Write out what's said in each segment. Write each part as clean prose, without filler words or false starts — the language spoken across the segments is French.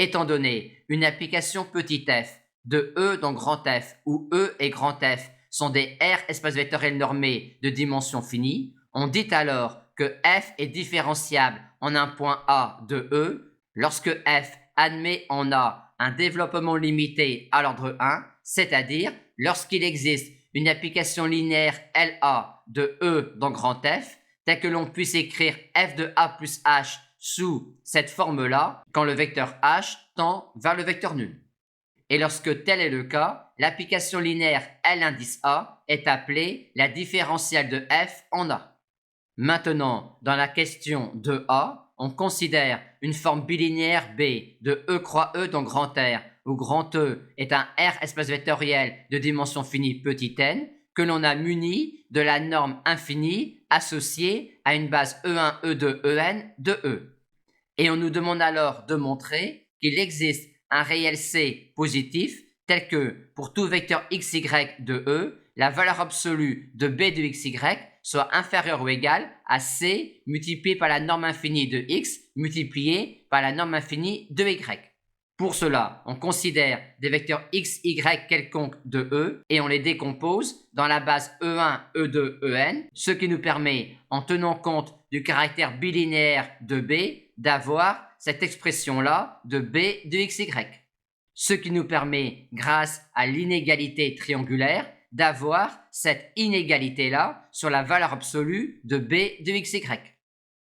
étant donné une application petit f de E dans grand F où E et grand F sont des R espaces vectoriels normés de dimension finie, on dit alors que F est différenciable en un point A de E lorsque F admet en A un développement limité à l'ordre 1, c'est-à-dire lorsqu'il existe une application linéaire LA de E dans grand F, telle que l'on puisse écrire f de A plus h sous cette forme-là, quand le vecteur h tend vers le vecteur nul. Et lorsque tel est le cas, l'application linéaire L indice A est appelée la différentielle de f en A. Maintenant, dans la question 2A, on considère une forme bilinéaire B de E croix E dans grand R, où grand E est un R espace vectoriel de dimension finie petit n, que l'on a muni de la norme infinie associée à une base E1, E2, En de E. Et on nous demande alors de montrer qu'il existe un réel C positif tel que pour tout vecteur xy de E, la valeur absolue de b de xy soit inférieure ou égale à c multiplié par la norme infinie de x multiplié par la norme infinie de y. Pour cela, on considère des vecteurs x, y quelconques de E et on les décompose dans la base E1, E2, En, ce qui nous permet, en tenant compte du caractère bilinéaire de B, d'avoir cette expression-là de B de xy. Ce qui nous permet, grâce à l'inégalité triangulaire, d'avoir cette inégalité-là sur la valeur absolue de B de xy.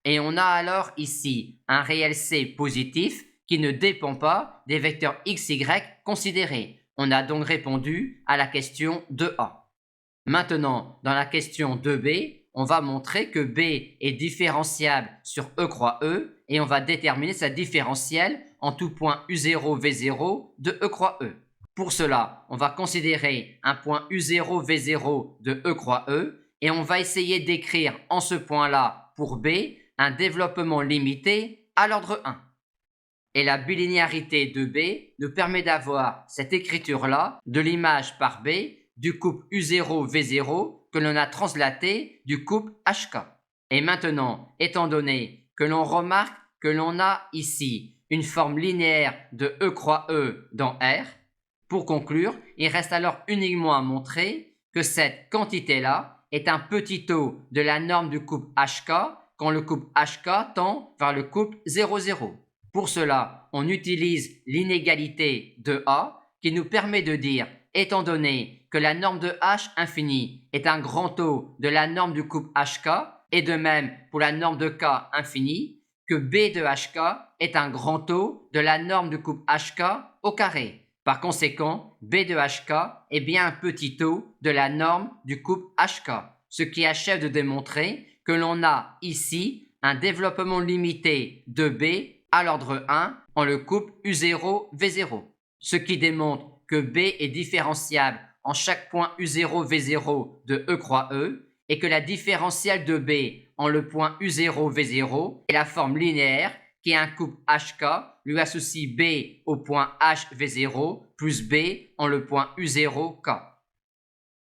Et on a alors ici un réel C positif qui ne dépend pas des vecteurs xy considérés. On a donc répondu à la question 2A. Maintenant, dans la question 2B, on va montrer que B est différenciable sur E croix E et on va déterminer sa différentielle en tout point U0, V0 de E croix E. Pour cela, on va considérer un point U0, V0 de E croix E et on va essayer d'écrire en ce point-là pour B un développement limité à l'ordre 1. Et la bilinéarité de B nous permet d'avoir cette écriture-là de l'image par B du couple U0, V0 que l'on a translaté du couple HK. Et maintenant, étant donné que l'on remarque que l'on a ici une forme linéaire de E croix E dans R, pour conclure, il reste alors uniquement à montrer que cette quantité-là est un petit taux de la norme du couple HK quand le couple HK tend vers le couple 0,0. Pour cela, on utilise l'inégalité de A qui nous permet de dire, étant donné que la norme de H infini est un grand taux de la norme du couple HK, et de même pour la norme de K infini, que B de HK est un grand taux de la norme du couple HK au carré. Par conséquent, B de HK est bien un petit taux de la norme du couple HK, ce qui achève de démontrer que l'on a ici un développement limité de B à l'ordre 1 en le couple U0, V0, ce qui démontre que B est différenciable en chaque point U0, V0 de E croix E et que la différentielle de B en le point U0, V0 est la forme linéaire qui est un couple HK lui associe B au point H, V0 plus B en le point U0, K.